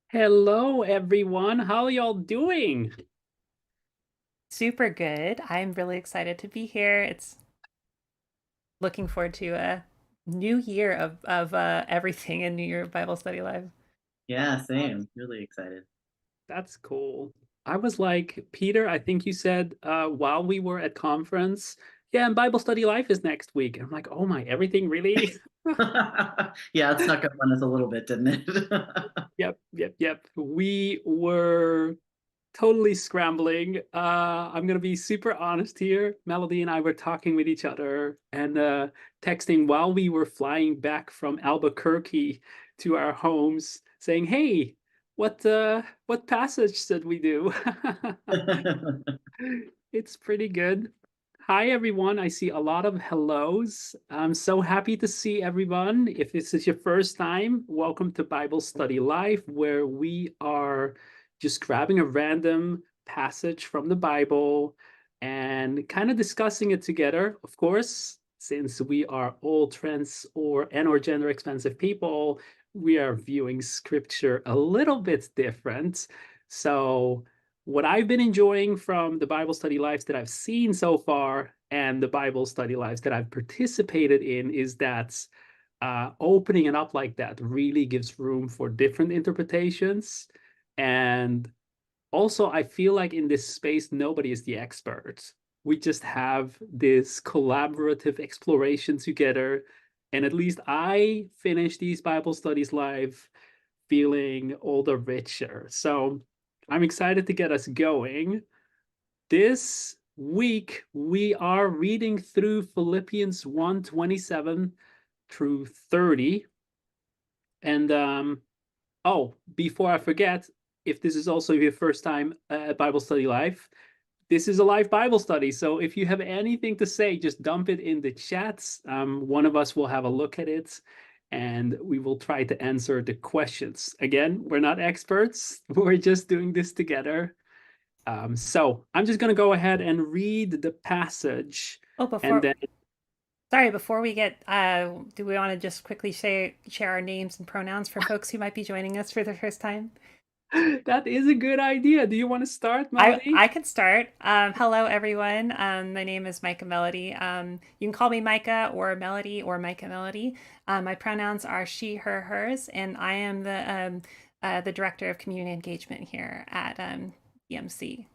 Hello, everyone. How are y'all doing? Super good. I'm really excited to be here. It's looking forward to a new year of everything in New Year Bible Study Live. Yeah, That's, same. Really excited. that's cool. I was like, Peter, I think you said while we were at conference, yeah, and Bible Study Life is next week. I'm like, oh my, everything really? Yeah, it snuck up on us a little bit, didn't it? Yep. We were totally scrambling. I'm gonna be super honest here. Melody and I were talking with each other and texting while we were flying back from Albuquerque to our homes, saying, "Hey, what passage should we do?" It's pretty good. Hi, everyone. I see a lot of hellos. I'm so happy to see everyone. If this is your first time, welcome to Bible Study Live, where we are just grabbing a random passage from the Bible and kind of discussing it together. Of course, since we are all trans or gender expansive people, we are viewing scripture a little bit different. So what I've been enjoying from the Bible study lives that I've seen so far and the Bible study lives that I've participated in is that opening it up like that really gives room for different interpretations. And also, I feel like in this space, nobody is the expert. We just have this collaborative exploration together. And at least I finish these Bible studies live feeling all the richer. So I'm excited to get us going. This week, we are reading through Philippians 1:27 through 30. And oh, before I forget, if this is also your first time at Bible Study Live, this is a live Bible study. So if you have anything to say, just dump it in the chats. One of us will have a look at it and we will try to answer the questions. Again, we're not experts, we're just doing this together. So I'm just going to go ahead and read the passage Oh, and then before we get, do we want to just quickly share our names and pronouns for folks who might be joining us for the first time? that is a good idea. Do you want to start, I Melody? can start. Hello, everyone. My name is Micah Melody. You can call me Micah or Melody or Micah Melody. My pronouns are she, her, hers, and I am the director of community engagement here at EMC.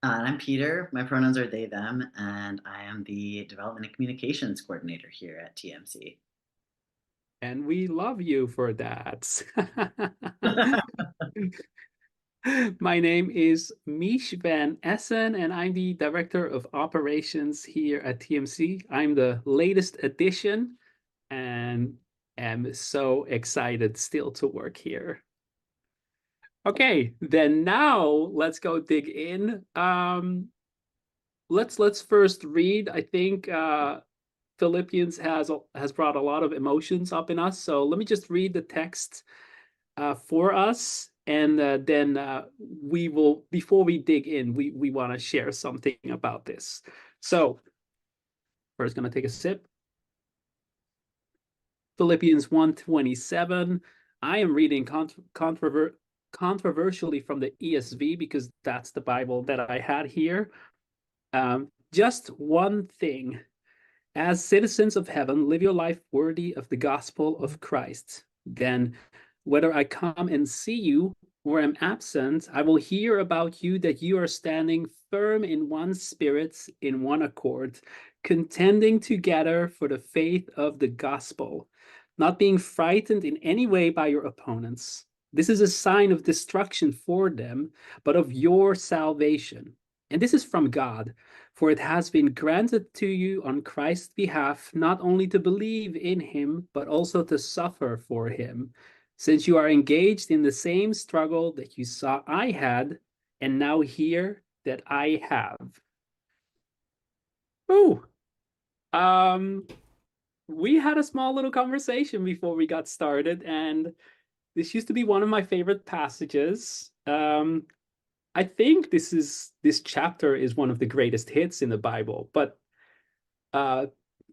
And I'm Peter. My pronouns are they, them, and I am the development and communications coordinator here at TMC. And we love you for that. My name is Miche Van Essen, and I'm the Director of Operations here at TMC. I'm the latest addition and am so excited still to work here. Okay, then now let's go dig in. Let's first read. I think Philippians has brought a lot of emotions up in us. So let me just read the text for us, and then we will, before we dig in, we want to share something about this. So first, gonna take a sip. Philippians 1:27. I am reading controversially from the ESV because that's the Bible that I had here. Just one thing. As citizens of heaven, live your life worthy of the gospel of Christ. Then, whether I come and see you or am absent, I will hear about you that you are standing firm in one spirit, in one accord, contending together for the faith of the gospel, not being frightened in any way by your opponents. This is a sign of destruction for them, but of your salvation. And this is from God, for it has been granted to you on Christ's behalf not only to believe in him, but also to suffer for him, since you are engaged in the same struggle that you saw I had, and now hear that I have. Ooh, um, we had a small little conversation before we got started, and this used to be one of my favorite passages. I think this chapter is one of the greatest hits in the Bible. But uh,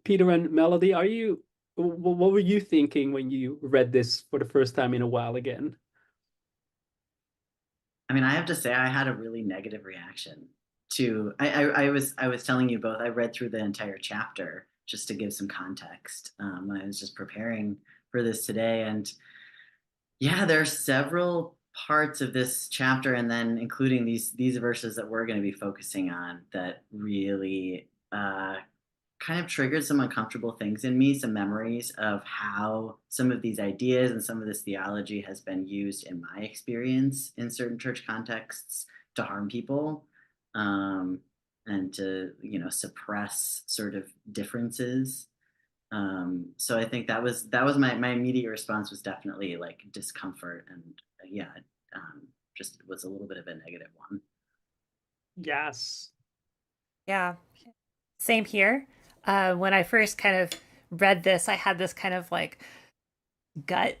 Peter and Melody, are you? What were you thinking when you read this for the first time in a while again? I mean, I have to say I had a really negative reaction to I was telling you both, I read through the entire chapter just to give some context when I was just preparing for this today. And yeah, there are several parts of this chapter, and then including these verses that we're going to be focusing on, that really kind of triggered some uncomfortable things in me, some memories of how some of these ideas and some of this theology has been used in my experience in certain church contexts to harm people, um, and to, suppress sort of differences. So I think that was my immediate response, was definitely like discomfort, and yeah, um, just was a little bit of a negative one. Yes. Yeah, same here. When I first kind of read this, I had this kind of like gut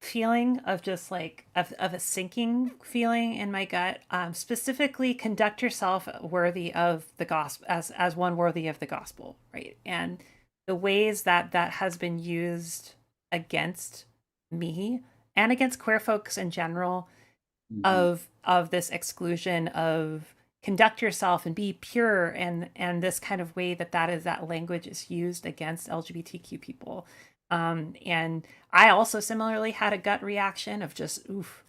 feeling of just like of a sinking feeling in my gut. Specifically, conduct yourself worthy of the gospel, as one worthy of the gospel, right? And the ways that that has been used against me and against queer folks in general, Hmm. of this exclusion of conduct yourself and be pure, and this kind of way that that language is used against LGBTQ people. And I also similarly had a gut reaction of just oof.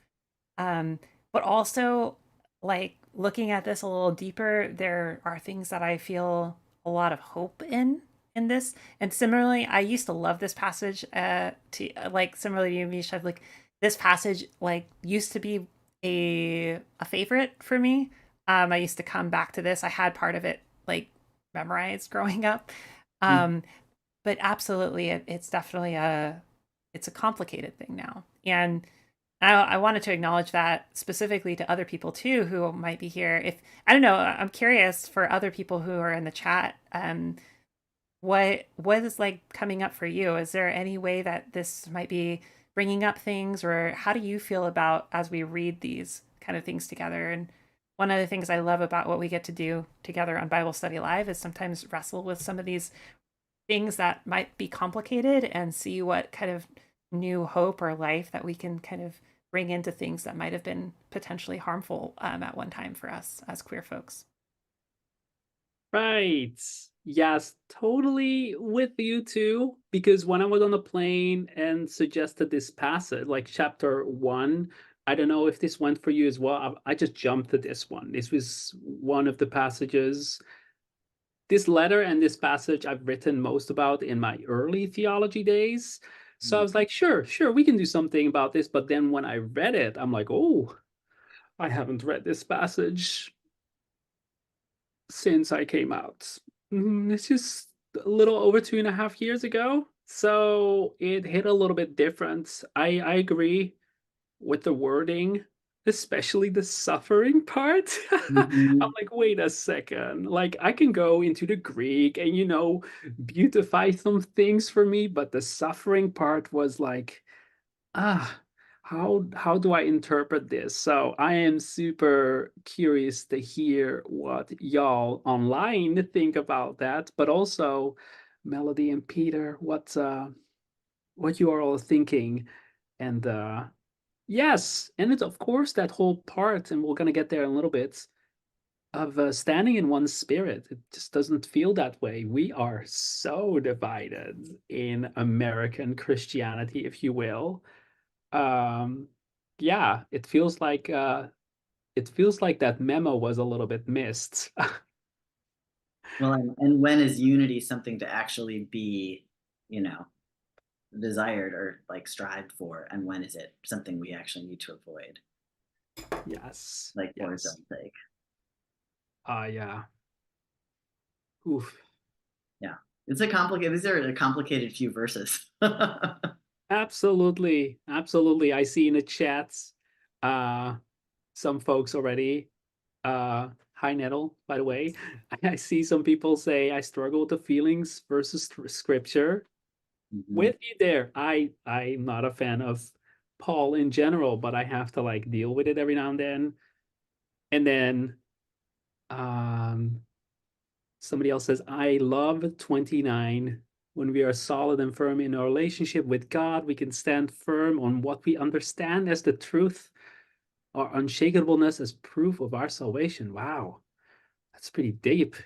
But also, like, looking at this a little deeper, there are things that I feel a lot of hope in this. And similarly, I used to love this passage. To like similarly to you, Misha, like this passage like used to be a favorite for me. I used to come back to this. I had part of it like memorized growing up. Um, but absolutely, it's definitely it's a complicated thing now. And I wanted to acknowledge that specifically to other people too who might be here. If I don't know, I'm curious for other people who are in the chat. What is like coming up for you? Is there any way that this might be bringing up things, or how do you feel about as we read these kind of things together? And one of the things I love about what we get to do together on Bible Study Live is sometimes wrestle with some of these things that might be complicated and see what kind of new hope or life that we can kind of bring into things that might have been potentially harmful at one time for us as queer folks. Right. Yes, totally with you too. Because when I was on the plane and suggested this passage, like chapter one, I don't know if this went for you as well. I just jumped to this one. This was one of the passages, this letter and this passage I've written most about in my early theology days. So I was like, sure, sure, we can do something about this. But then when I read it, I'm like, oh, I haven't read this passage since I came out. It's just a little over 2.5 years ago. So it hit a little bit different. I agree with the wording, especially the suffering part. I'm Hmm. like, wait a second. Like, I can go into the Greek and, beautify some things for me, but the suffering part was like, ah, how do I interpret this? So I am super curious to hear what y'all online think about that, but also Melody and Peter, what you are all thinking. And yes, and it's of course that whole part, and we're gonna get there in a little bit, of standing in one spirit. It just doesn't feel that way. We are so divided in American Christianity, if you will. Um, yeah, it feels like that memo was a little bit missed. Well, and when is unity something to actually be, you know, desired or like strived for, and when is it something we actually need to avoid, Yes, like for its yes. own sake? Yeah. Oof. Yeah, it's a complicated. These are a complicated few verses. Absolutely, absolutely. I see in the chats, uh, some folks already. Hi Nettle, by the way. I see some people say I struggle with the feelings versus scripture. Mhm. With you there. I'm not a fan of Paul in general, but I have to like deal with it every now and then. And then um somebody else says I love 29. When we are solid and firm in our relationship with God, we can stand firm on what we understand as the truth, our unshakableness as proof of our salvation. Wow, that's pretty deep.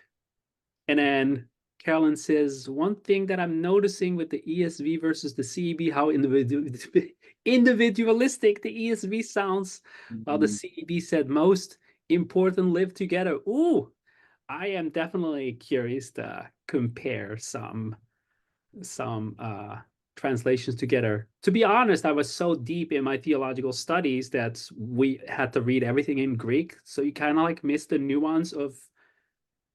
And then Carolyn says, one thing that I'm noticing with the ESV versus the CEB, how individualistic the ESV sounds, while the CEB said most important live together. Ooh, I am definitely curious to compare some translations together. To be honest, I was so deep in my theological studies that we had to read everything in Greek. So you kind of like miss the nuance of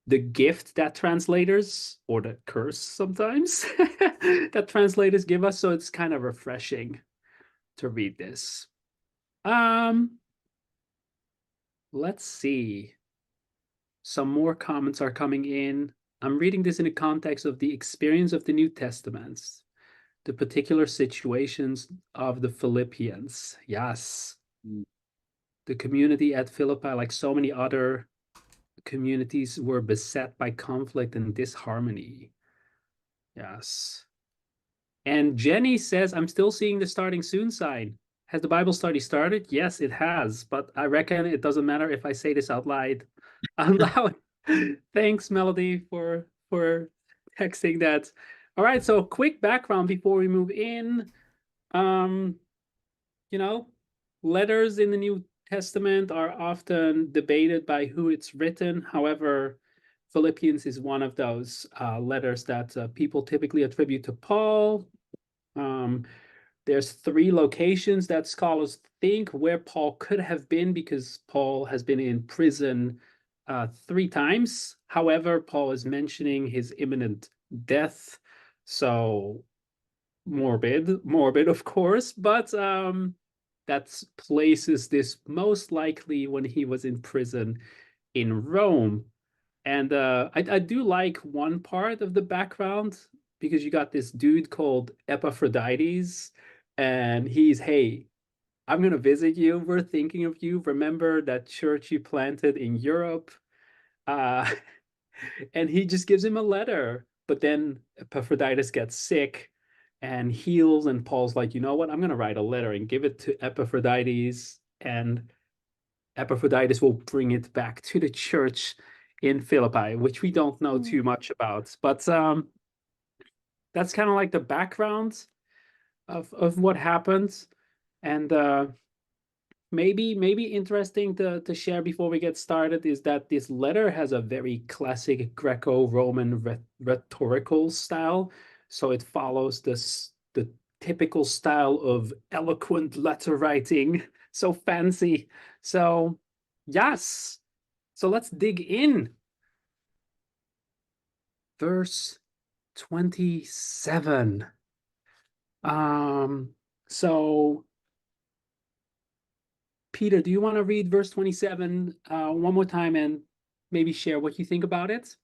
the gift that translators, or the curse sometimes, that translators give us. So it's kind of refreshing to read this. Let's see. Some more comments are coming in. I'm reading this in the context of the experience of the New Testaments, the particular situations of the Philippians. Yes. The community at Philippi, like so many other communities, were beset by conflict and disharmony. Yes. And Jenny says, I'm still seeing the starting soon sign. Has the Bible study started? Yes, it has, but I reckon it doesn't matter if I say this out loud. Out loud. Thanks, Melody, for texting that. All right, so quick background before we move in. You know, letters in the New Testament are often debated by who it's written. However, Philippians is one of those letters that people typically attribute to Paul. There's 3 locations that scholars think where Paul could have been, because Paul has been in prison 3 times. However, Paul is mentioning his imminent death. So morbid, of course, but that places this most likely when he was in prison in Rome. And I do like one part of the background, because you got this dude called Epaphroditus, and he's, hey, I'm gonna visit you. We're thinking of you. Remember that church you planted in Europe? Uh, and he just gives him a letter. But then Epaphroditus gets sick and heals, and Paul's like, you know what? I'm going to write a letter and give it to Epaphroditus, and Epaphroditus will bring it back to the church in Philippi, which we don't know too much about. But that's kind of like the background of what happened. And maybe interesting to share before we get started is that this letter has a very classic Greco-Roman rhetorical style. So it follows the typical style of eloquent letter writing, so fancy. So yes, so let's dig in. Verse 27. So Peter, do you want to read verse 27 one more time and maybe share what you think about it?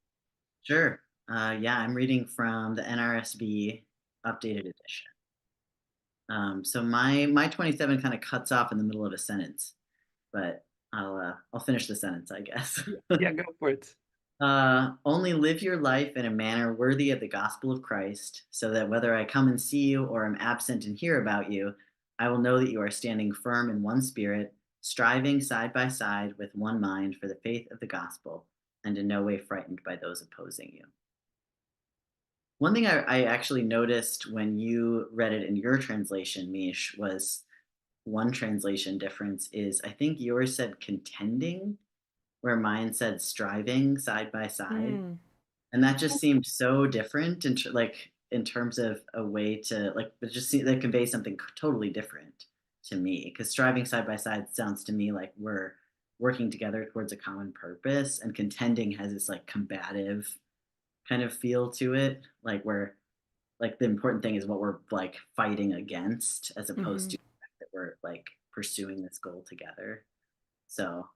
Sure. Yeah, I'm reading from the NRSV updated edition. So my 27 kind of cuts off in the middle of a sentence, but I'll finish the sentence, I guess. Yeah, go for it. Only live your life in a manner worthy of the gospel of Christ, so that whether I come and see you or am absent and hear about you, I will know that you are standing firm in one spirit, striving side by side with one mind for the faith of the gospel, and in no way frightened by those opposing you. One thing I actually noticed when you read it in your translation, Miche, was one translation difference is I think yours said contending, where mine said striving side by side. And that just seemed so different in terms of a way to like, it just that conveys something totally different to me, because striving side by side sounds to me like we're working together towards a common purpose, and contending has this like combative kind of feel to it, like where like the important thing is what we're like fighting against, as opposed to the fact that we're like pursuing this goal together. So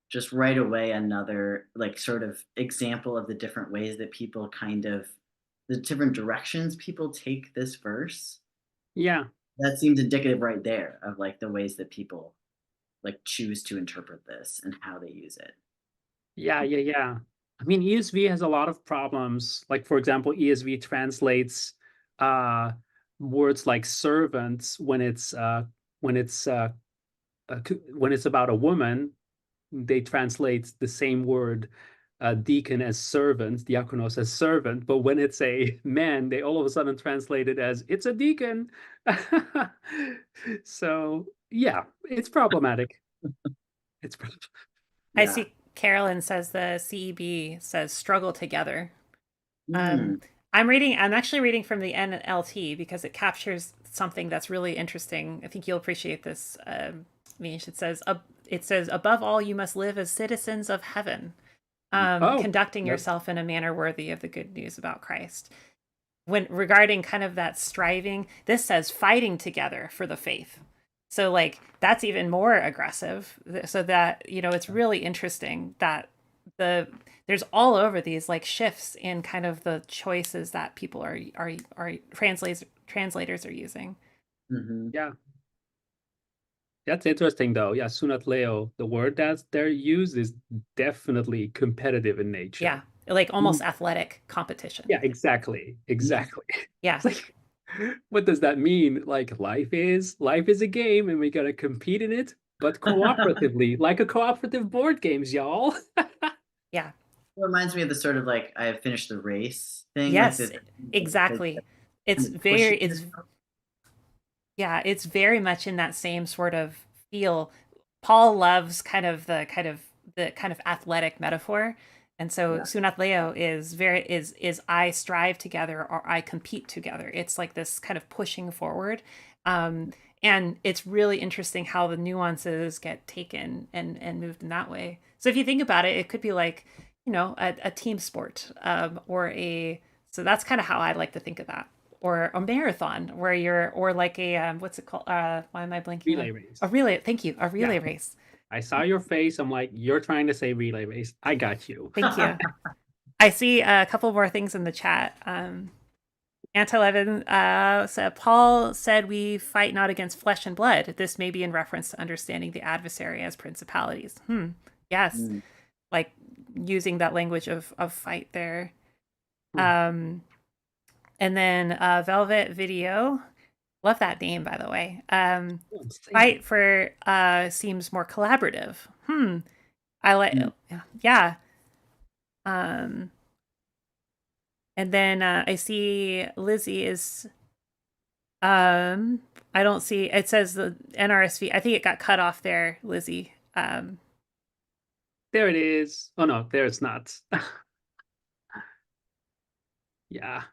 just right away another like sort of example of the different ways that people kind of the different directions people take this verse. Yeah. That seems indicative right there of like the ways that people like choose to interpret this and how they use it. Yeah. I mean, ESV has a lot of problems. Like, for example, ESV translates uh, words like servants when it's uh, when it's about a woman. They translate the same word deacon as servant, diakonos as servant. But when it's a man, they all of a sudden translate it as it's a deacon. So yeah, it's problematic. It's I Yeah. see Carolyn says the CEB says struggle together. Um, Mm. I'm actually reading from the NLT because it captures something that's really interesting. I think you'll appreciate this. Miche. It says, above all, you must live as citizens of heaven, oh, conducting that's yourself in a manner worthy of the good news about Christ. When regarding kind of that striving, this says fighting together for the faith. So like that's even more aggressive. So that, you know, it's really interesting that the there's all over these like shifts in kind of the choices that people are translators are using. Hmm. yeah. That's interesting, though. Yeah, Sunat Leo, the word that's they're used is definitely competitive in Yeah, nature. like almost Mm. athletic competition. Yeah, exactly. Exactly. Yeah. It's like, what does that mean? Like life is a game and we gotta compete in it, but cooperatively, like a cooperative board games, y'all. Yeah. It reminds me of the sort of like I have finished the race thing, like Yes, the exactly. It's kind of pushing very it's yourself. Yeah, it's very much in that same sort of feel. Paul loves the kind of athletic metaphor. And so Yeah. Sunat Leo is I strive together or I compete together. It's like this kind of pushing forward. Um, and it's really interesting how the nuances get taken and moved in that way. So if you think about it, it could be like, you know, a team sport, or a so that's kind of how I like to think of that, or a marathon where you're, or like a what's it called, why am I blanking on Relay race. a relay, thank you, a Yeah. relay race. I saw your face. I'm like, you're trying to say relay race. I got you. Thank you. I see a couple more things in the chat. Anti-Levin said, Paul said we fight not against flesh and blood. This may be in reference to understanding the adversary as principalities. Yes, Mm. like using that language of fight there. Hmm. um and then Velvet Video, love that name, by the way. Same. Fight for seems more collaborative. I like, Mm. yeah. Um, and then I see Lizzie is I don't see, it says the NRSV. I think it got cut off there, Lizzie. There it is. Oh no, there it's not. Yeah.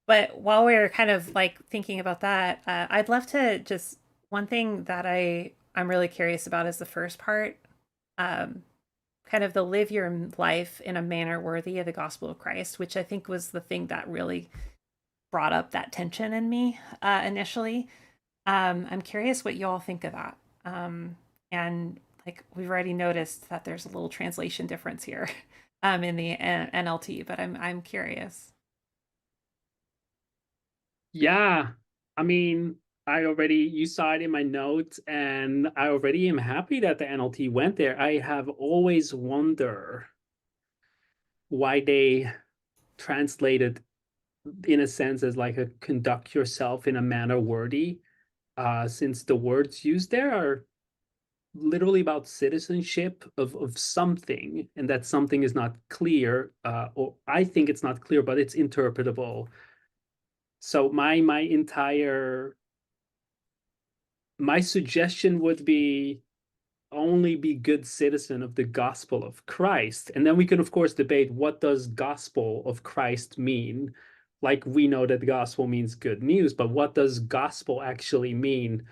But while we're kind of like thinking about that, I'd love to just, one thing that I'm really curious about is the first part. Um, Kind of the live your life in a manner worthy of the gospel of Christ, which I think was the thing that really brought up that tension in me initially. I'm curious what you all think of that. And like we've already noticed that there's a little translation difference here in the NLT, but I'm curious. Yeah. I mean, you saw it in my notes, and I already am happy that the NLT went there. I have always wondered why they translated in a sense as like a conduct yourself in a manner worthy, since the words used there are literally about citizenship of something, and that something is not clear, or I think it's not clear, but it's interpretable. So my suggestion would be only be good citizen of the gospel of Christ. And then we can of course debate, what does gospel of Christ mean? Like, we know that the gospel means good news, but what does gospel actually mean?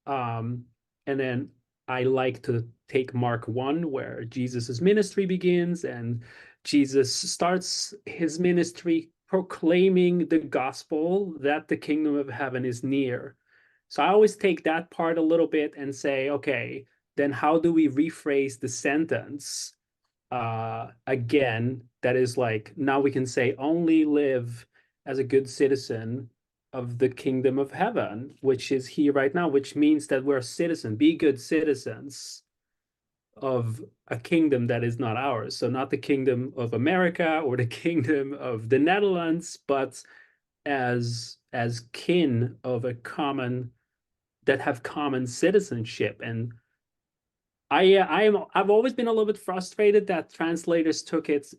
And then I like to take Mark 1, where Jesus's ministry begins, and Jesus starts his ministry proclaiming the gospel that the kingdom of heaven is near. So I always take that part a little bit and say, okay, then how do we rephrase the sentence again? That is like, now we can say, only live as a good citizen of the kingdom of heaven, which is here right now, which means that we're a citizen, be good citizens. of a kingdom that is not ours. So not the kingdom of America or the kingdom of the Netherlands, but as kin of a common that have common citizenship. And I've always been a little bit frustrated that translators took it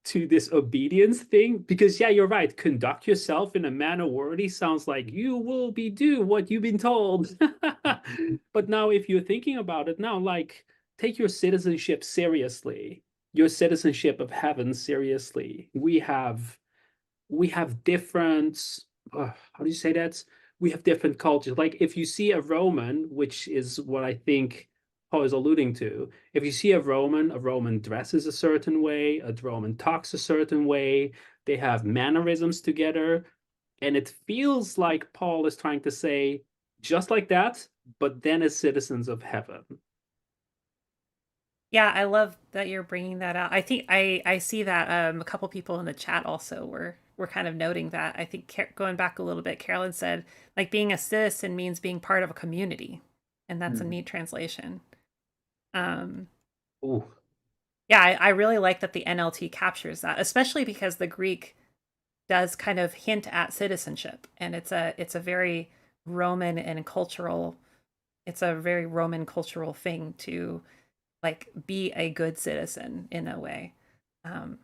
to this obedience thing because yeah, you're right. Conduct yourself in a manner worthy sounds like you will be do what you've been told. But now if you're thinking about it now, like take your citizenship seriously, your citizenship of heaven seriously. We have different how do you say that? We have different cultures. Like if you see a Roman, which is what I think Paul is alluding to, if you see a Roman dresses a certain way, a Roman talks a certain way, they have mannerisms together, and it feels like Paul is trying to say, just like that, but then as citizens of heaven. Yeah, I love that you're bringing that out. I think I see that a couple people in the chat also were kind of noting that. I think going back a little bit, Carolyn said like being a citizen means being part of a community, and that's a Mhm. neat translation. Um, Ooh, yeah, I really like that the NLT captures that, especially because the Greek does kind of hint at citizenship, and it's a very Roman and cultural. It's a very Roman cultural thing to like be a good citizen in a way. Um,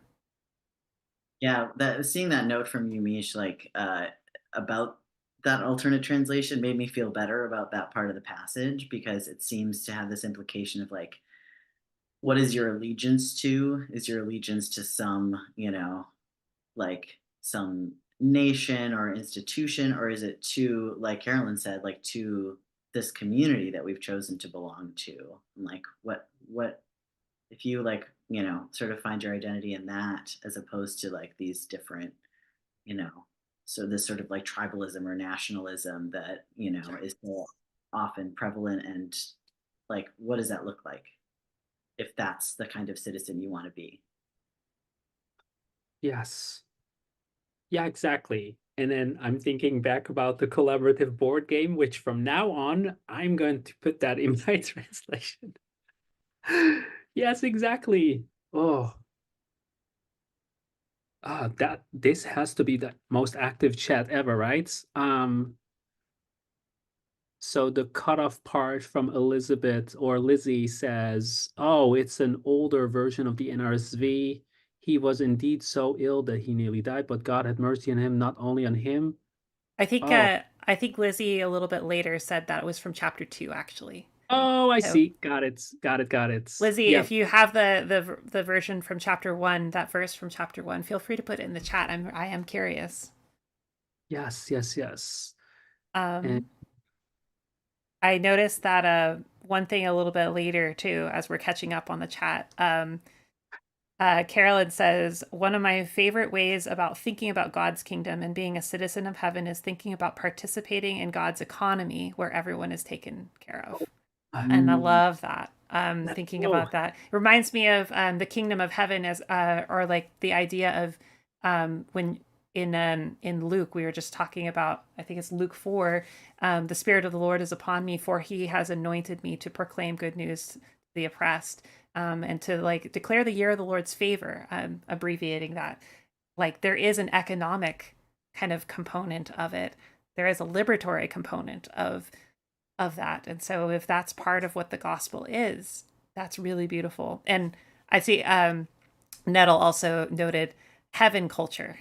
Yeah, that seeing that note from you, Miche, like about that alternate translation made me feel better about that part of the passage because it seems to have this implication of like, what is your allegiance to? Is your allegiance to some, like some nation or institution, or is it to, like Carolyn said, like to this community that we've chosen to belong to? And like, what if you like, sort of find your identity in that as opposed to like these different, you know, so this sort of like tribalism or nationalism that, is so often prevalent and like, what does that look like if that's the kind of citizen you want to be? yes. Yeah, exactly. And then I'm thinking back about the collaborative board game, which from now on, I'm going to put that in my translation. Yes, exactly. Oh, that this has to be the most active chat ever, right? So the cutoff part from Elizabeth or Lizzie says, "Oh, it's an older version of the NRSV. He was indeed so ill that he nearly died, but God had mercy on him, not only on him." Oh, I think Lizzie a little bit later said that it was from chapter 2 actually. oh, I So see. Got it. Got it. Got it. Lizzie, Yeah. if you have the version from chapter 1, that verse from chapter 1, feel free to put it in the chat. I am curious. Yes. Yes. Yes. And Um, I noticed that one thing a little bit later too, as we're catching up on the chat. Carolyn says, one of my favorite ways about thinking about God's kingdom and being a citizen of heaven is thinking about participating in God's economy where everyone is taken care of. And I Mm, love that. Thinking oh, about that. It reminds me of the kingdom of heaven as, or like the idea of when in Luke, we were just talking about, I think it's Luke 4, the Spirit of the Lord is upon me, for he has anointed me to proclaim good news to the oppressed, and to like declare the year of the Lord's favor, abbreviating that. Like there is an economic kind of component of it. There is a liberatory component of that. And so if that's part of what the gospel is, that's really beautiful. And I see Nettle also noted heaven culture,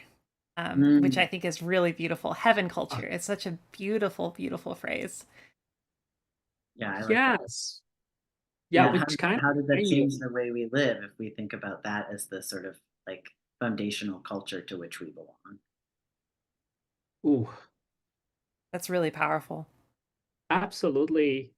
which mm. I think is really beautiful. Heaven culture. It's such a beautiful, beautiful phrase. Yeah, I like that. yes. Yeah, Yeah, which kind of how did that remind change me the way we live if we think about that as the sort of like foundational culture to which we belong? ooh, That's really powerful. absolutely.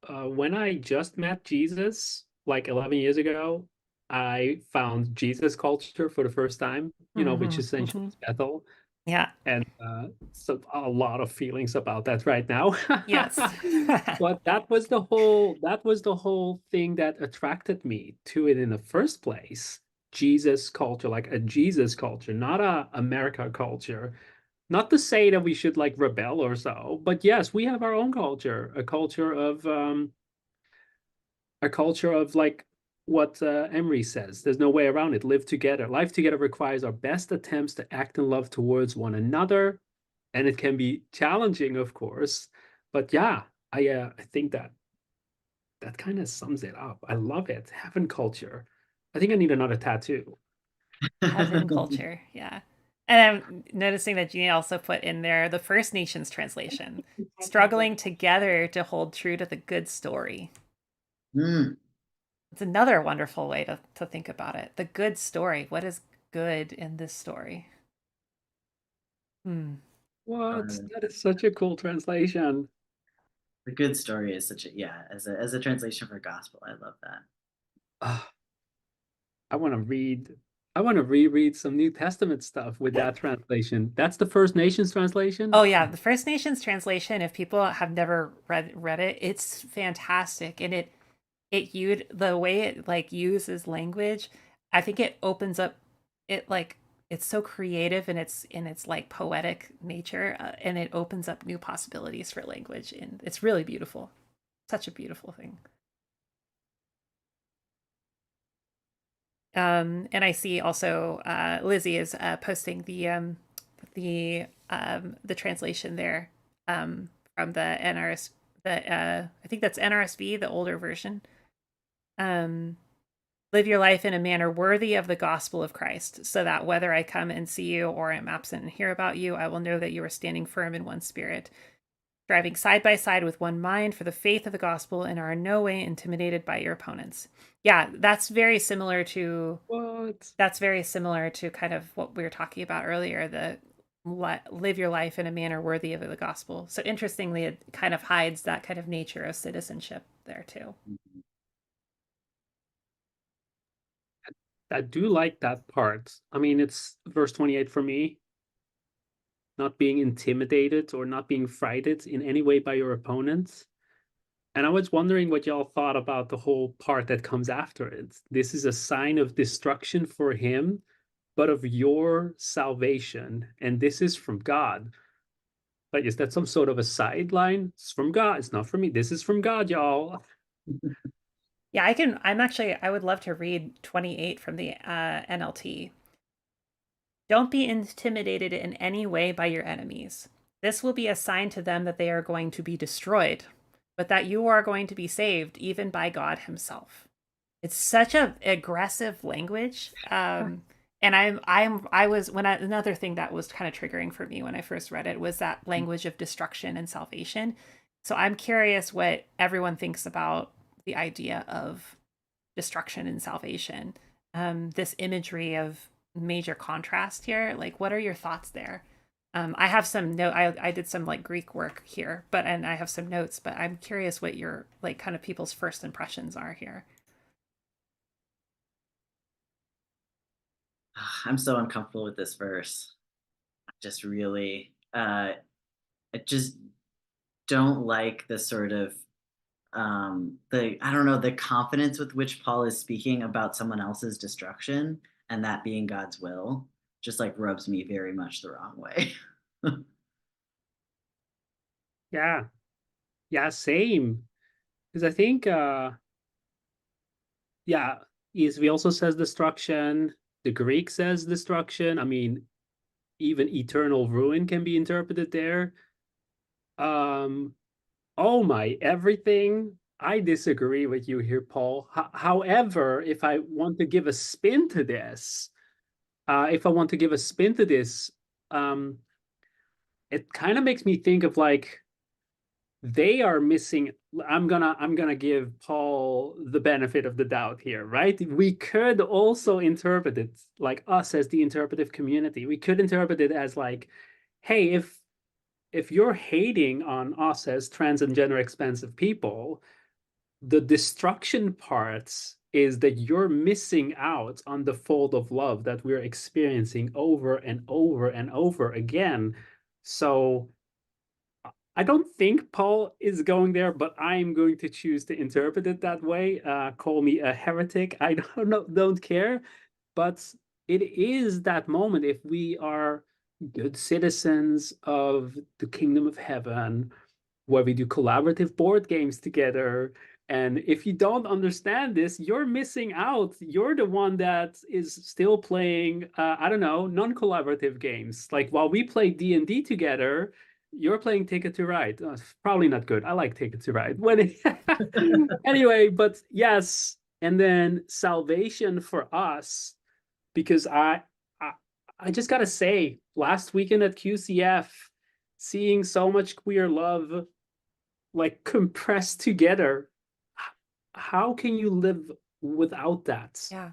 When I just met Jesus, like 11 years ago, I found Jesus culture for the first time, which Hmm. essentially Hmm. is Bethel. Yeah. And so a lot of feelings about that right now. Yes. But that was the whole thing that attracted me to it in the first place. Jesus culture, like a Jesus culture, not a America culture. Not to say that we should like rebel or so, but yes, we have our own culture, a culture of like what Emery says. There's no way around it. Live together. Life together requires our best attempts to act in love towards one another, and it can be challenging, of course. But yeah, I think that kind of sums it up. I love it. Heaven culture. I think I need another tattoo. Heaven culture, yeah. And I'm noticing that Jeannie also put in there the First Nations translation, struggling together to hold true to the good story. Mm. It's another wonderful way to think about it. The good story. What is good in this story? Hmm. What? That is such a cool translation. The good story is such a, yeah, as a translation for gospel, I love that. Ah, I want to read. I want to reread some New Testament stuff with that translation. That's the First Nations translation. Oh yeah, the First Nations translation, if people have never read it, it's fantastic. And the way it like uses language, I think it opens up it like it's so creative in its like poetic nature, and it opens up new possibilities for language, and it's really beautiful. Such a beautiful thing. And I see also Lizzie is posting the translation there, from the NRS, I think that's NRSV, the older version. Um, Live your life in a manner worthy of the gospel of Christ, so that whether I come and see you or am absent and hear about you, I will know that you are standing firm in one spirit, striving side by side with one mind for the faith of the gospel, and are in no way intimidated by your opponents. Yeah, that's very similar to What? kind of what we were talking about earlier, the live your life in a manner worthy of the gospel. So interestingly, it kind of hides that kind of nature of citizenship there too. I do like that part. I mean, it's verse 28 for me. Not being intimidated or not being frightened in any way by your opponents. And I was wondering what y'all thought about the whole part that comes after it. This is a sign of destruction for him, but of your salvation. And this is from God. Like, is that some sort of a sideline? It's from God. It's not from me. This is from God, y'all. Yeah, I would love to read 28 from the NLT. Don't be intimidated in any way by your enemies. This will be a sign to them that they are going to be destroyed, but that you are going to be saved even by God himself. It's such a aggressive language. And I was another thing that was kind of triggering for me when I first read it was that language of destruction and salvation. So I'm curious what everyone thinks about the idea of destruction and salvation. This imagery of major contrast here. Like, what are your thoughts there? I have some note. I did some like Greek work here, and I have some notes. But I'm curious what your like kind of people's first impressions are here. I'm so uncomfortable with this verse. I just really, I just don't like the sort of I don't know, the confidence with which Paul is speaking about someone else's destruction and that being God's will just like rubs me very much the wrong way. Yeah. Yeah, same. Because I think yeah, ESV also says destruction. The Greek says destruction. I mean, even eternal ruin can be interpreted there. Um, oh my, everything. I disagree with you here, Paul. However, if I want to give a spin to this, um, it kind of makes me think of like they are missing. I'm gonna give Paul the benefit of the doubt here, right? We could also interpret it like us as the interpretive community. We could interpret it as like, hey, if you're hating on us as trans and gender expansive people, the destruction parts is that you're missing out on the fold of love that we're experiencing over and over and over again. So I don't think Paul is going there, but I'm going to choose to interpret it that way. Call me a heretic. I don't know, don't care. But it is that moment if we are good citizens of the kingdom of heaven, where we do collaborative board games together, And if you don't understand this, you're missing out. You're the one that is still playing, I don't know, non-collaborative games. Like while we play D&D together, you're playing Ticket to Ride. Probably not good. I like Ticket to Ride. Anyway, but yes. And then salvation for us, because I, I just gotta say, last weekend at QCF, seeing so much queer love like compressed together, how can you live without that? Yeah.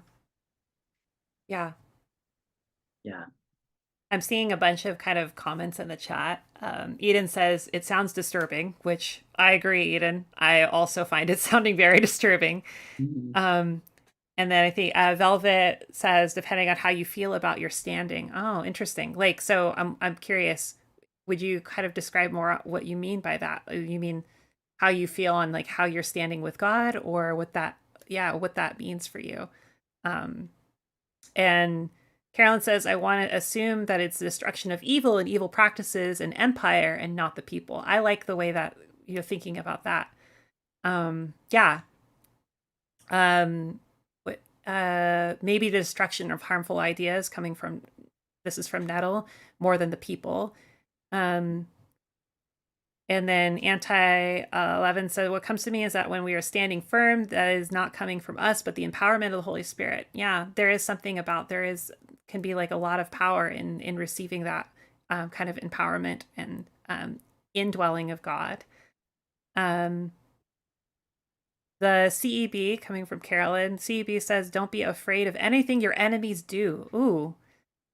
Yeah. Yeah. I'm seeing a bunch of kind of comments in the chat. Eden says, it sounds disturbing, which I agree, Eden. I also find it sounding very disturbing. Mhm. And then I think Velvet says, depending on how you feel about your standing. Oh, interesting. Like, so I'm curious, would you kind of describe more what you mean by that? You mean how you feel on like how you're standing with God, or what that, yeah, what that means for you? And Carolyn says, I want to assume that it's the destruction of evil and evil practices and empire and not the people. I like the way that you're thinking about that. Yeah. Maybe the destruction of harmful ideas coming from, this is from Nettle, more than the people. And then anti 11 said, what comes to me is that when we are standing firm, that is not coming from us, but the empowerment of the Holy Spirit. Yeah, there is something about, can be like a lot of power in receiving that kind of empowerment and indwelling of God. The CEB, coming from Carolyn, CEB says, don't be afraid of anything your enemies do. Ooh,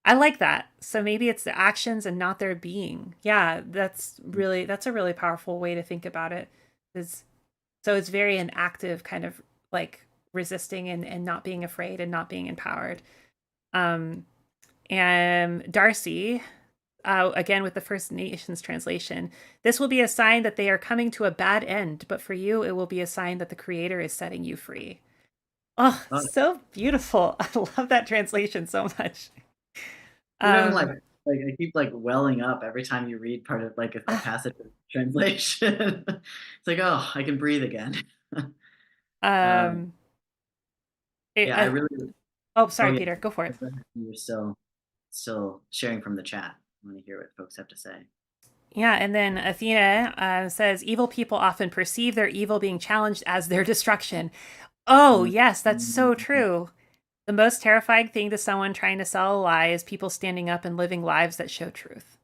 I like that. So maybe it's the actions and not their being. Yeah, that's a really powerful way to think about it. So it's very an active kind of like resisting and not being afraid and not being empowered. And Darcy, again with the First Nations translation, this will be a sign that they are coming to a bad end, but for you, it will be a sign that the Creator is setting you free. Oh, Oh, so beautiful. I love that translation so much. I'm like I keep like welling up every time you read part of like a passage of translation. It's like, oh, I can breathe again. um, um, yeah, I really. oh, Oh sorry, yeah, Peter, go for it. you're still sharing from the chat. I want to hear what folks have to say. Yeah, and then Athena says, evil people often perceive their evil being challenged as their destruction. Oh, yes, that's so Mm-hmm. true. The most terrifying thing to someone trying to sell a lie is people standing up and living lives that show truth.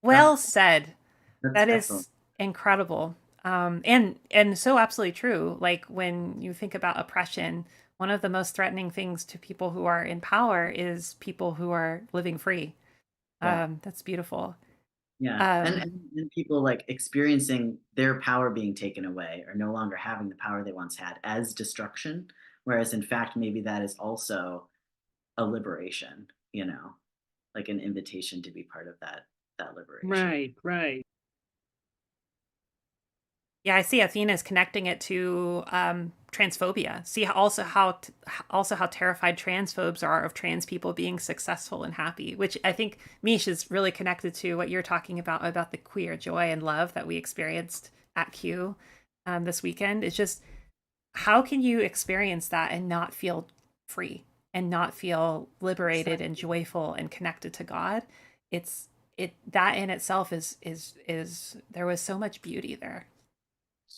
Well Ah, said. that's That excellent. is incredible. And so absolutely true. Like when you think about oppression, one of the most threatening things to people who are in power is people who are living free. Yeah. That's beautiful. Yeah, Um, and people like experiencing their power being taken away or no longer having the power they once had as destruction, whereas in fact maybe that is also a liberation, like an invitation to be part of that liberation. Right, right. Yeah, I see Athena's connecting it to transphobia. See also how terrified transphobes are of trans people being successful and happy, which I think Miche is really connected to what you're talking about the queer joy and love that we experienced at Q this weekend. It's just, how can you experience that and not feel free and not feel liberated and joyful and connected to God? It that in itself is there was so much beauty there.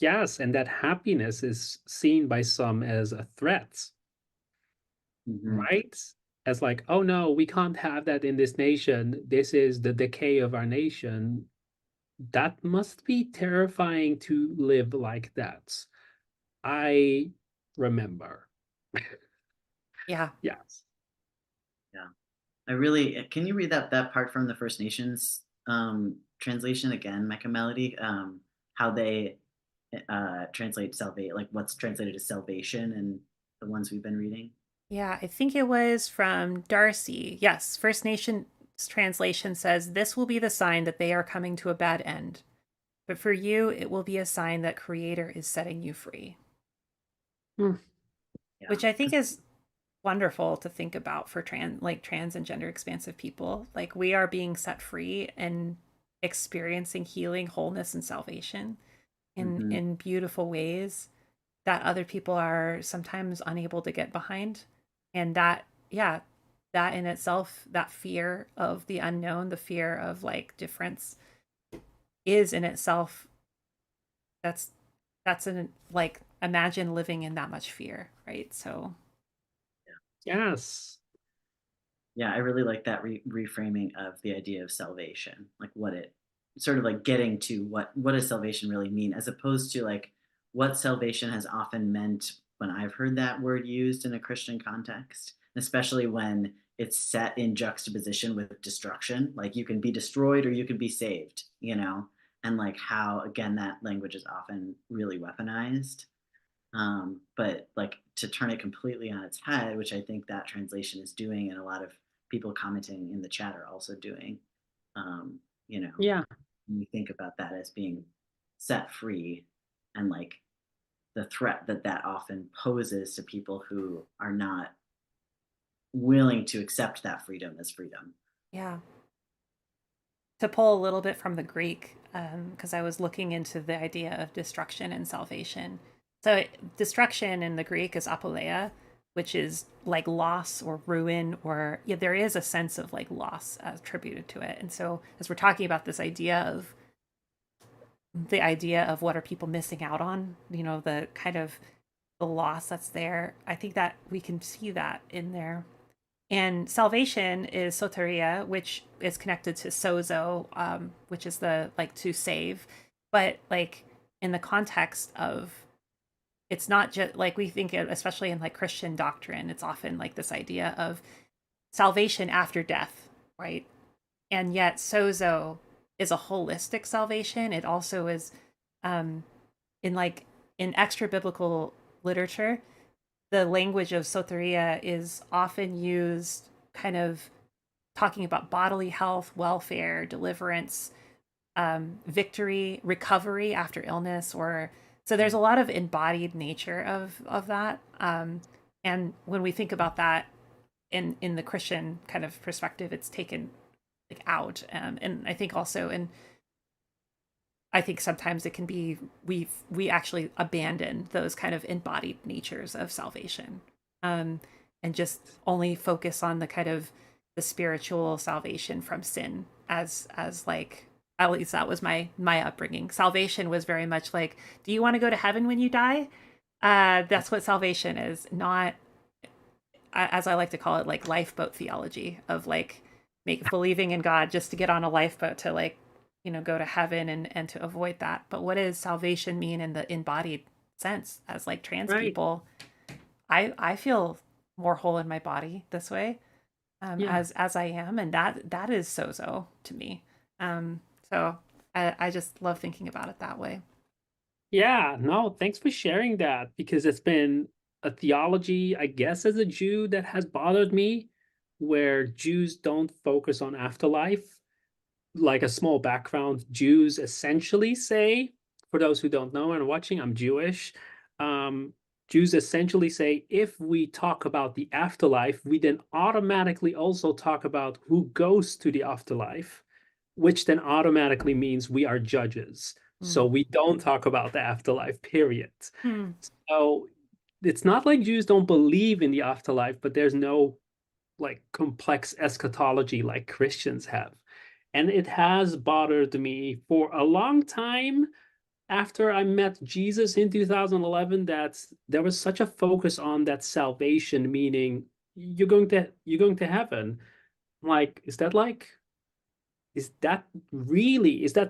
Yes, and that happiness is seen by some as a threat, Hmm. right? As like, oh no, we can't have that in this nation. This is the decay of our nation. That must be terrifying to live like that. I remember. Yeah. Yes. Yeah, I really can you read that part from the First Nations translation again, Micah Melody? How they translate salvation, like what's translated as salvation and the ones we've been reading. Yeah, I think it was from Darcy. Yes, First Nations translation says, this will be the sign that they are coming to a bad end. But for you, it will be a sign that Creator is setting you free. Hmm. Yeah, Which I think is wonderful to think about for trans and gender expansive people. Like we are being set free and experiencing healing, wholeness, and salvation hmm in beautiful ways. that other people are sometimes unable to get behind. And that, yeah, that in itself, that fear of the unknown, the fear of like difference is in itself, that's an like, imagine living in that much fear, right? So Yes. Yeah, I really like that reframing of the idea of salvation, like what it sort of like getting to what does salvation really mean, as opposed to like what salvation has often meant when I've heard that word used in a Christian context, especially when it's set in juxtaposition with destruction, like you can be destroyed or you can be saved, and like how again that language is often really weaponized. But like to turn it completely on its head, which I think that translation is doing, and a lot of people commenting in the chat are also doing. Um, Yeah. when you think about that as being set free, and like the threat that that often poses to people who are not willing to accept that freedom as freedom. yeah, to pull a little bit from the Greek, because I was looking into the idea of destruction and salvation. So destruction in the Greek is apoleia, which is like loss or ruin, or yeah, there is a sense of like loss attributed to it. And so as we're talking about this idea of what are people missing out on, the kind of the loss that's there, I think that we can see that in there. And salvation is soteria, which is connected to sozo, which is the like to save. But like in the context of, it's not just like we think, especially in like Christian doctrine, it's often like this idea of salvation after death, right? And yet sozo is a holistic salvation. It also is, um, in like in extra biblical literature, the language of soteria is often used kind of talking about bodily health, welfare, deliverance, victory, recovery after illness, or so there's a lot of embodied nature of that. And when we think about that in the Christian kind of perspective, it's taken like out. And I think also I think sometimes it can be we actually abandon those kind of embodied natures of salvation, um, and just only focus on the kind of the spiritual salvation from sin as like, at least that was my upbringing. Salvation was very much like, do you want to go to heaven when you die? That's what salvation is, not, as I like to call it, like lifeboat theology of like believing in God just to get on a lifeboat to like, go to heaven and to avoid that. But what does salvation mean in the embodied sense? As like trans Right. people, I feel more whole in my body this way, Yeah. as I am, and that is sozo to me. So I just love thinking about it that way. Yeah. No, thanks for sharing that, because it's been a theology, I guess, as a Jew, that has bothered me, where Jews don't focus on afterlife. Like a small background, Jews essentially say, for those who don't know and are watching, I'm Jewish. Um, Jews essentially say if we talk about the afterlife, we then automatically also talk about who goes to the afterlife, which then automatically means we are judges. So Mm. we don't talk about the afterlife, period. Hmm. So it's not like Jews don't believe in the afterlife, but there's no like complex eschatology like Christians have. And it has bothered me for a long time after I met Jesus in 2011, that there was such a focus on that salvation, meaning you're going to heaven. Like, is that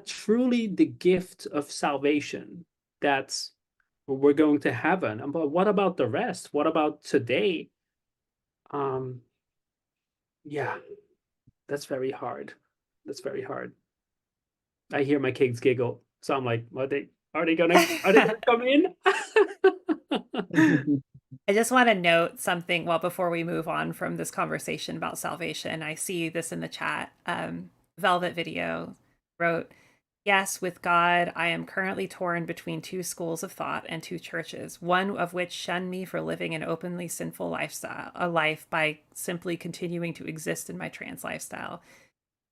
truly the gift of salvation? That's we're going to heaven. But what about the rest? What about today? Um, yeah, that's very hard. That's very hard. I hear my kids giggle, so I'm like, are they gonna come in? I just want to note something well before we move on from this conversation about salvation. I see this in the chat. Velvet Video wrote, yes, with God, I am currently torn between two schools of thought and two churches, one of which shun me for living an openly sinful a life by simply continuing to exist in my trans lifestyle.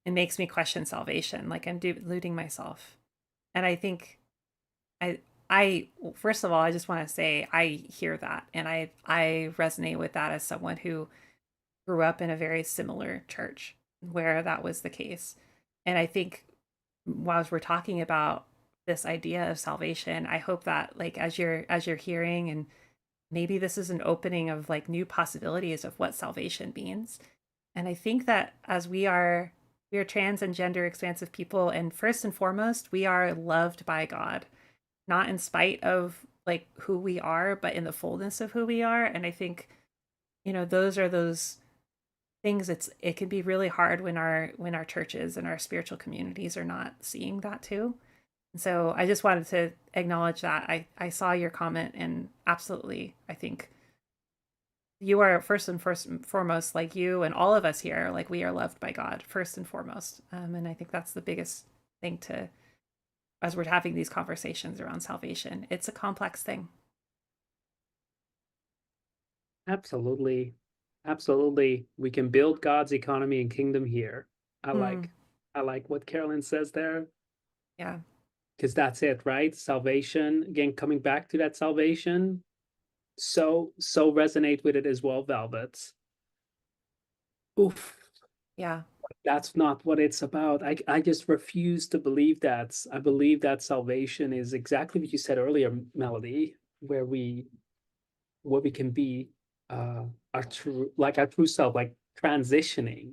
It makes me question salvation, like I'm deluding myself. And I think I first of all, I just want to say I hear that, and I resonate with that as someone who grew up in a very similar church where that was the case. And I think while we're talking about this idea of salvation, I hope that like as you're hearing, and maybe this is an opening of like new possibilities of what salvation means. And I think that as we are trans and gender expansive people, and first and foremost, we are loved by God, not in spite of like who we are, but in the fullness of who we are. And I think, those are those things. It can be really hard when our churches and our spiritual communities are not seeing that too. And so I just wanted to acknowledge that. I saw your comment, and absolutely, I think you are first and foremost, like you and all of us here, like we are loved by God first and foremost. And I think that's the biggest thing to, as we're having these conversations around salvation. It's a complex thing. Absolutely. Absolutely. We can build God's economy and kingdom here. I Mm, like I like what Carolyn says there, yeah. because that's it, right? Salvation, again, coming back to that salvation. So resonate with it as well, Velvet. Oof. Yeah. That's not what it's about. I just refuse to believe that. I believe that salvation is exactly what you said earlier, Melody, where we can be our true self, like transitioning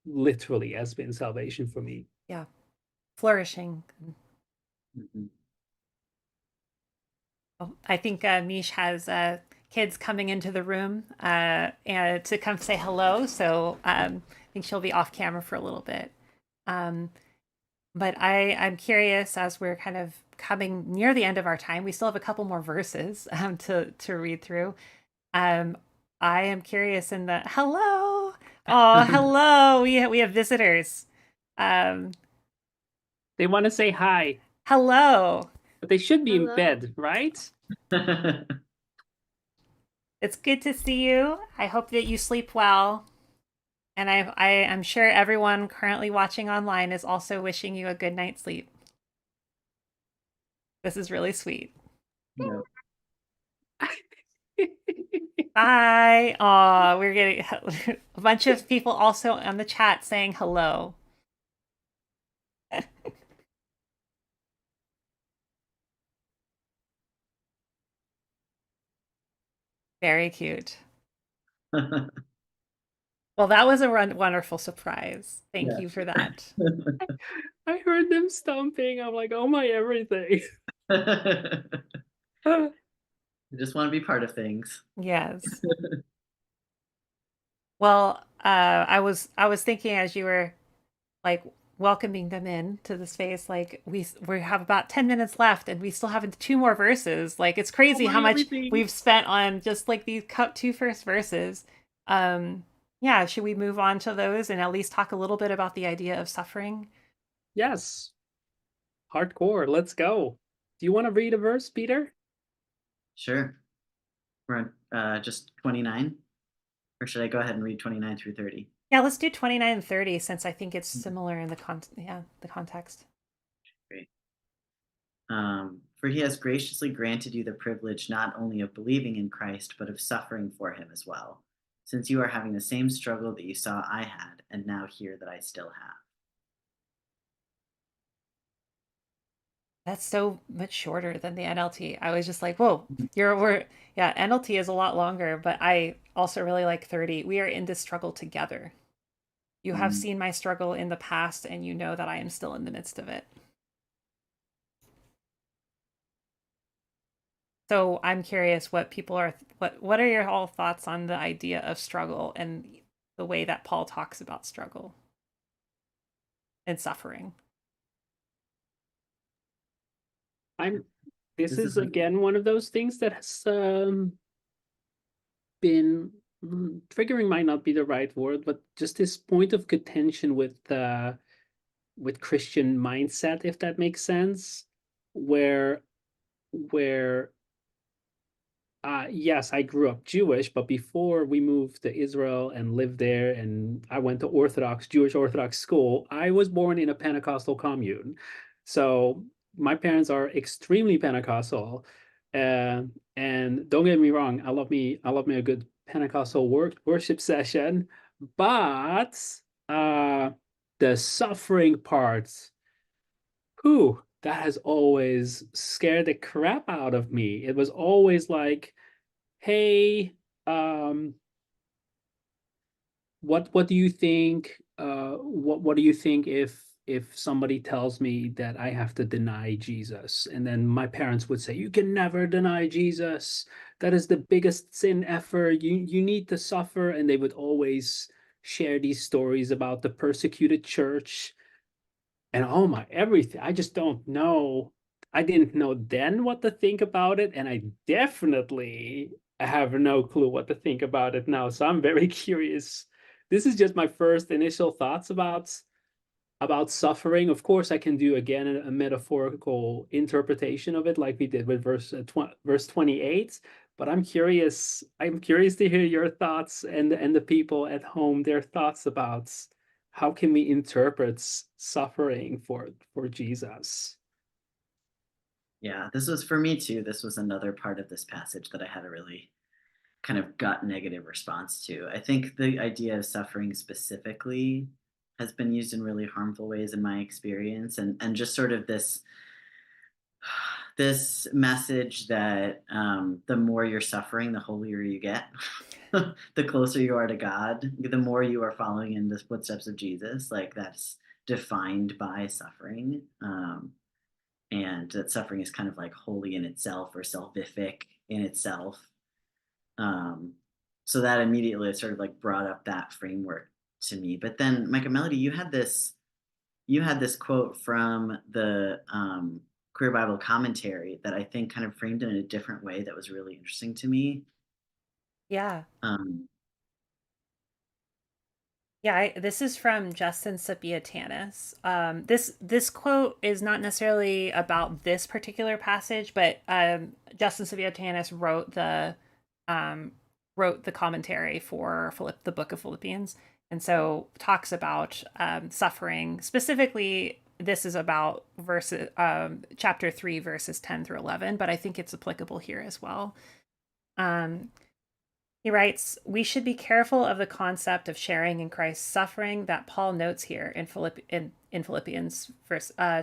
literally has been salvation for me. Yeah. Flourishing. Mhm. Oh, I think Miche has kids coming into the room and to come say hello. So I think she'll be off camera for a little bit. Um, but I'm curious, as we're kind of coming near the end of our time, we still have a couple more verses to read through. Um, I am curious in the hello. Oh, hello. We have visitors. Um, They want to say hi, hello. but they should be in Hello. bed, right? It's good to see you. I hope that you sleep well. And I am sure everyone currently watching online is also wishing you a good night's sleep. This is really sweet. No. Bye. Aw, we're getting a bunch of people also on the chat saying hello. Very cute. Well, that was a wonderful surprise. Thank you for that. I heard them stomping. I'm like, oh my everything. I just want to be part of things. Yes. Well, I was thinking as you were like welcoming them in to the space, like we have about 10 minutes left and we still have two more verses. Like it's crazy Oh how my much everything. we've spent on just like these two first verses. Yeah, should we move on to those and at least talk a little bit about the idea of suffering? Yes. Hardcore. Let's go. Do you want to read a verse, Peter? Sure. We're on just 29, or should I go ahead and read 29 through 30? Yeah, let's do 29 and 30 since I think it's similar in the context. Great. For he has graciously granted you the privilege not only of believing in Christ, but of suffering for him as well, since you are having the same struggle that you saw I had, and now hear that I still have. That's so much shorter than the NLT. I was just like, whoa, yeah, NLT is a lot longer, but I also really like 30. We are in this struggle together. You have seen my struggle in the past, and you know that I am still in the midst of it. So I'm curious what people are, what are your all thoughts on the idea of struggle and the way that Paul talks about struggle and suffering? This is again one of those things that has been triggering might not be the right word, but just this point of contention with Christian mindset, if that makes sense, where yes, I grew up Jewish, but before we moved to Israel and lived there, and I went to Jewish Orthodox school, I was born in a Pentecostal commune. So my parents are extremely Pentecostal, and don't get me wrong, I love me a good Pentecostal worship session, but uh, the suffering part, whew, that has always scared the crap out of me. It was always like, hey, um, what do you think? What do you think if somebody tells me that I have to deny Jesus? And then my parents would say, you can never deny Jesus. That is the biggest sin ever. You need to suffer. And they would always share these stories about the persecuted church and oh my everything. I just don't know. I didn't know then what to think about it, and I definitely have no clue what to think about it now. So I'm very curious. This is just my first initial thoughts about suffering. Of course, I can do again a metaphorical interpretation of it, like we did with verse 28. But I'm curious. I'm curious to hear your thoughts and the people at home their thoughts about how can we interpret suffering for Jesus. Yeah, this was for me too. This was another part of this passage that I had a really kind of gut negative response to. I think the idea of suffering specifically has been used in really harmful ways in my experience, and just sort of this message that the more you're suffering, the holier you get. The closer you are to God, the more you are following in the footsteps of Jesus. Like that's defined by suffering, and that suffering is kind of like holy in itself or salvific in itself. Um, so that immediately sort of like brought up that framework to me. But then, Micah Melody, you had this quote from the Queer Bible Commentary that I think kind of framed it in a different way that was really interesting to me. Yeah. Um, Yeah, this is from Justin Sapiatanis. This quote is not necessarily about this particular passage, but Justin Sapiatanis wrote the commentary for the book of Philippians, and so talks about suffering. Specifically, this is about chapter 3, verses 10 through 11, but I think it's applicable here as well. He writes, we should be careful of the concept of sharing in Christ's suffering that Paul notes here in Philippians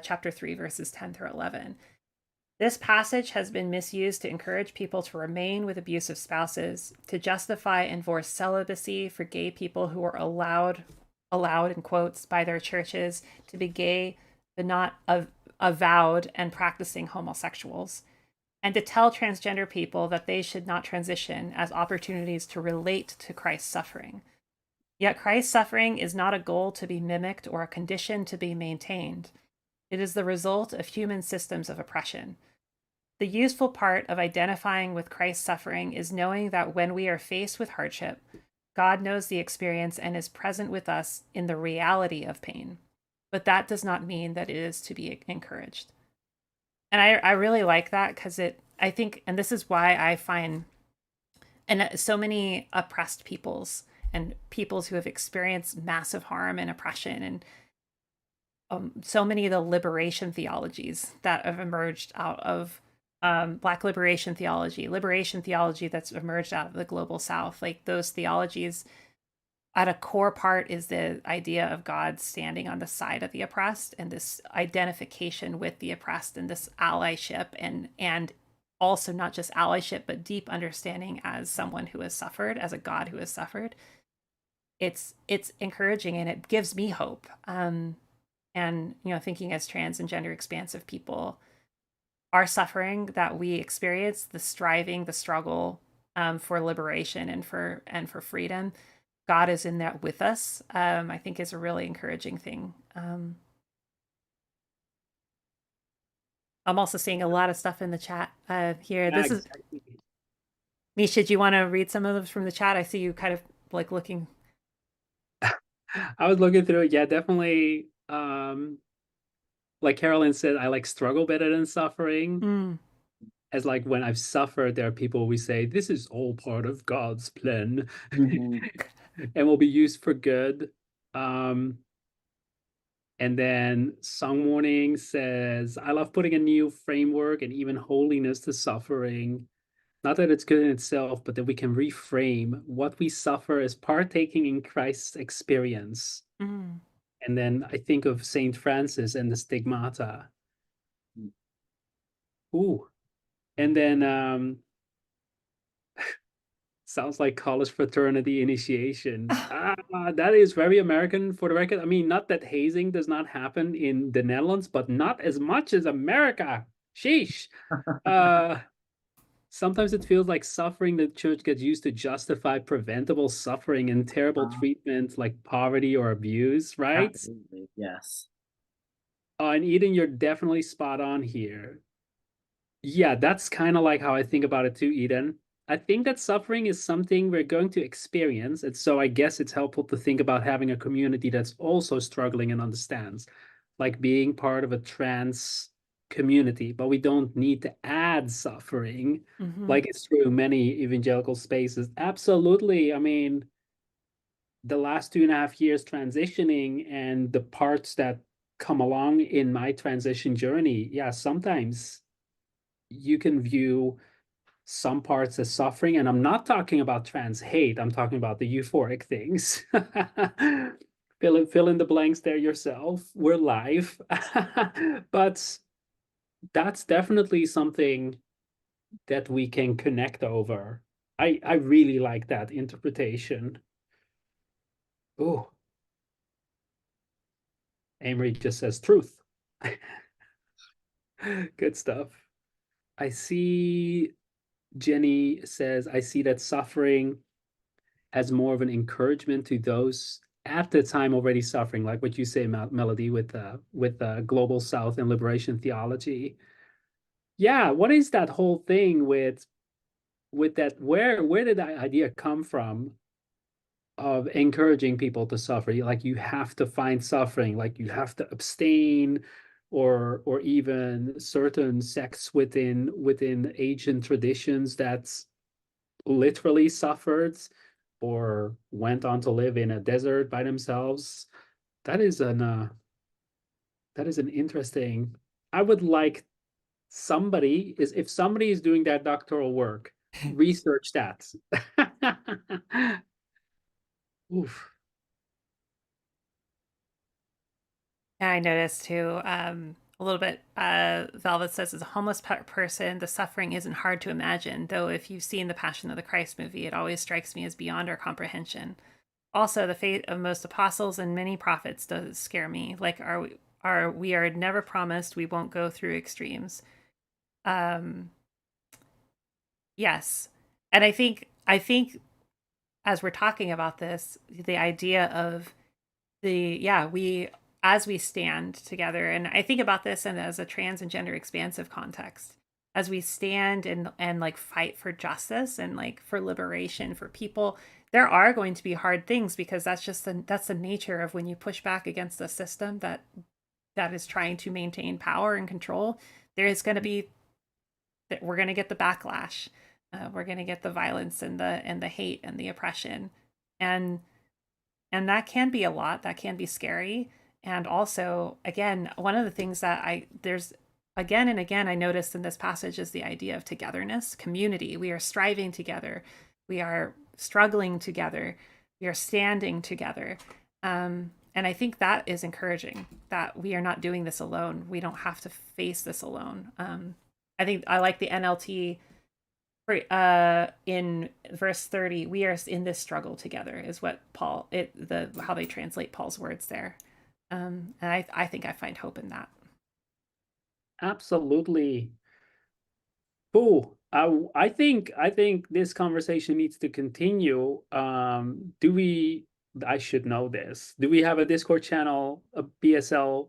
chapter 3, verses 10 through 11. This passage has been misused to encourage people to remain with abusive spouses, to justify enforced celibacy for gay people who are allowed in quotes by their churches to be gay but not avowed and practicing homosexuals, and to tell transgender people that they should not transition as opportunities to relate to Christ's suffering. Yet Christ's suffering is not a goal to be mimicked or a condition to be maintained. It is the result of human systems of oppression. The useful part of identifying with Christ's suffering is knowing that when we are faced with hardship, God knows the experience and is present with us in the reality of pain. But that does not mean that it is to be encouraged. And I really like that because I think, and this is why I find, and so many oppressed peoples and peoples who have experienced massive harm and oppression, and so many of the liberation theologies that have emerged out of Black liberation theology that's emerged out of the global South, like those theologies, at a core part is the idea of God standing on the side of the oppressed and this identification with the oppressed and this allyship and also not just allyship, but deep understanding as someone who has suffered, as a God who has suffered. It's encouraging and it gives me hope. And, thinking as trans and gender expansive people, our suffering that we experience, the striving, the struggle for liberation and for freedom, God is in that with us, I think is a really encouraging thing. I'm also seeing a lot of stuff in the chat here. Yeah, This is Miche. Do you want to read some of those from the chat? I see you kind of like looking. I was looking through it. Yeah, definitely. Like Carolyn said, I like struggle better than suffering. As like when I've suffered, there are people we say this is all part of God's plan. Mm-hmm. And will be used for good. And then Song Morning says, I love putting a new framework and even holiness to suffering. Not that it's good in itself, but that we can reframe what we suffer as partaking in Christ's experience. Mm. And then I think of Saint Francis and the stigmata. Ooh. And then sounds like college fraternity initiation. That is very American for the record. I mean, not that hazing does not happen in the Netherlands, but not as much as America. Sheesh. Sometimes it feels like suffering the church gets used to justify preventable suffering and terrible treatment like poverty or abuse, right? Absolutely, yes. And Eden, you're definitely spot on here. Yeah, that's kind of like how I think about it too, Eden. I think that suffering is something we're going to experience. And so I guess it's helpful to think about having a community that's also struggling and understands, like being part of a trans community, but we don't need to add suffering like it's true in many evangelical spaces. Absolutely. I mean, the last 2.5 years transitioning and the parts that come along in my transition journey, yeah, sometimes you can view some parts as suffering. And I'm not talking about trans hate, I'm talking about the euphoric things. Fill in the blanks there yourself. We're live. But that's definitely something that we can connect over. I really like that interpretation. Oh, Amory just says truth. Good stuff. I see Jenny says, I see that suffering as more of an encouragement to those at the time already suffering, like what you say, Melody, with Global South and liberation theology. Yeah, what is that whole thing with that? Where did that idea come from of encouraging people to suffer? Like you have to find suffering, like you have to abstain, or even certain sects within ancient traditions that's literally suffered or went on to live in a desert by themselves. That is an interesting. I would like somebody is if somebody is doing that doctoral work, research that. Oof. And I noticed too, a little bit, Velvet says, as a homeless person, the suffering isn't hard to imagine, though if you've seen the Passion of the Christ movie, it always strikes me as beyond our comprehension. Also, the fate of most apostles and many prophets does scare me. Like, we are never promised we won't go through extremes. Yes. And I think as we're talking about this, the idea of we as we stand together, and I think about this and as a trans and gender expansive context, as we stand and like fight for justice and like for liberation for people, there are going to be hard things because that's the nature of when you push back against a system that is trying to maintain power and control. There is going to be that we're going to get the backlash, we're going to get the violence and the hate and the oppression, and that can be a lot. That can be scary. And also, again, one of the things that there's again and again I noticed in this passage is the idea of togetherness, community. We are striving together, we are struggling together, we are standing together, and I think that is encouraging, that we are not doing this alone. We don't have to face this alone. I think I like the NLT in verse 30, we are in this struggle together, is what how they translate Paul's words there. And I think I find hope in that. Absolutely. Cool. I think this conversation needs to continue. I should know this. Do we have a Discord channel, a BSL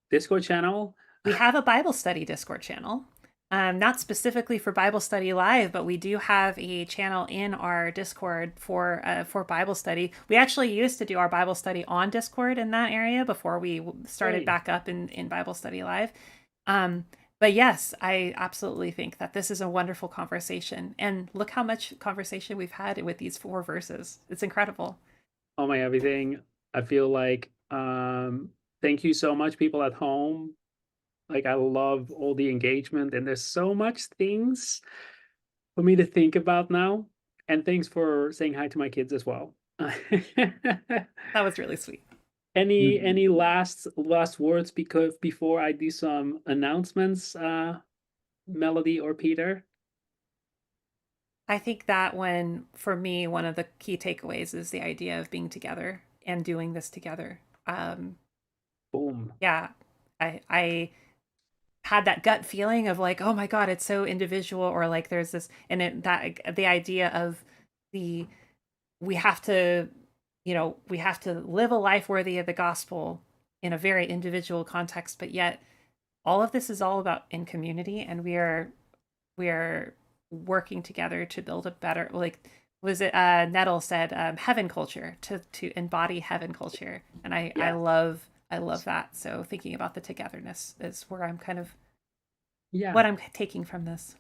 Discord channel? We have a Bible study Discord channel. Not specifically for Bible Study Live, but we do have a channel in our Discord for Bible study. We actually used to do our Bible study on Discord in that area before we started back up in Bible Study Live. But yes, I absolutely think that this is a wonderful conversation. And look how much conversation we've had with these 4 verses. It's incredible. Oh my everything. I feel like Thank you so much, people at home. Like, I love all the engagement, and there's so much things for me to think about now. And thanks for saying hi to my kids as well. That was really sweet. Any last words because before I do some announcements, Melody or Peter? I think that for me, one of the key takeaways is the idea of being together and doing this together. Boom. Yeah, I had that gut feeling of like, oh my God, it's so individual, or like there's this, and that the idea of the we have to, we have to live a life worthy of the gospel in a very individual context, but yet all of this is all about in community, and we are working together to build a better, like, was it Nettle said, heaven culture, to embody heaven culture, and I Yeah. I love that. So thinking about the togetherness is where I'm kind of Yeah. what I'm taking from this.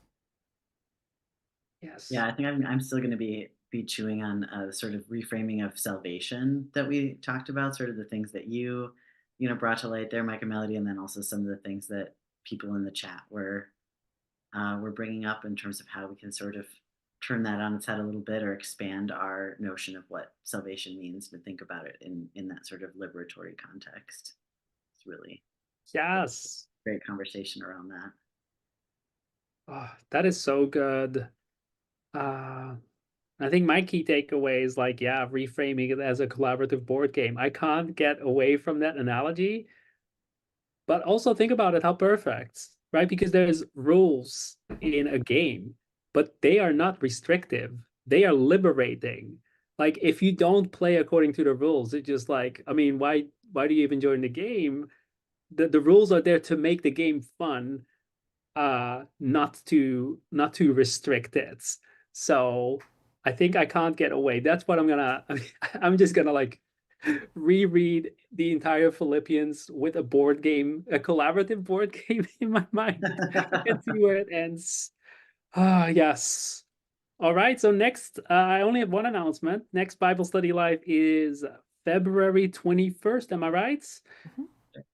Yes. Yeah, I think I'm still going to be chewing on sort of reframing of salvation that we talked about, sort of the things that you know brought to light there, Micah Melody, and then also some of the things that people in the chat were bringing up in terms of how we can sort of turn that on its head a little bit or expand our notion of what salvation means to think about it in that sort of liberatory context. It's really Yes. great conversation around that. Oh, that is so good. Uh, I think my key takeaway is like, yeah, reframing it as a collaborative board game. I can't get away from that analogy, but also think about it, how perfect, right? Because there's rules in a game, but they are not restrictive. They are liberating. Like if you don't play according to the rules, it just like, I mean, why do you even join the game? The rules are there to make the game fun, not to restrict it. So I think I can't get away. That's what I'm just gonna like reread the entire Philippians with a board game, a collaborative board game in my mind and see where it ends. Ah, yes. All right, so next, I only have one announcement. Next Bible Study Live is February 21st, am I right? Mhm.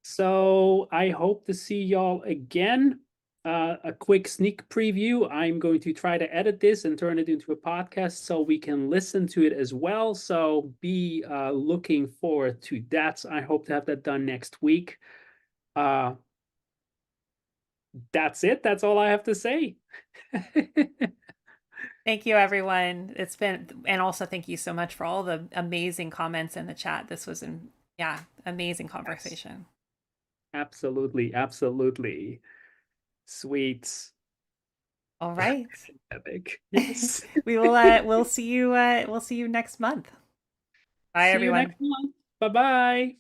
So I hope to see y'all again. A quick sneak preview. I'm going to try to edit this and turn it into a podcast so we can listen to it as well. So be looking forward to that. I hope to have that done next week. Uh, that's it. That's all I have to say. Thank you, everyone. It's been, and also thank you so much for all the amazing comments in the chat. This was yeah, amazing Yes, conversation. absolutely, absolutely. Sweet. All right. Epic. Yes. We'll see you next month. Bye, See you everyone. next month. Bye-bye.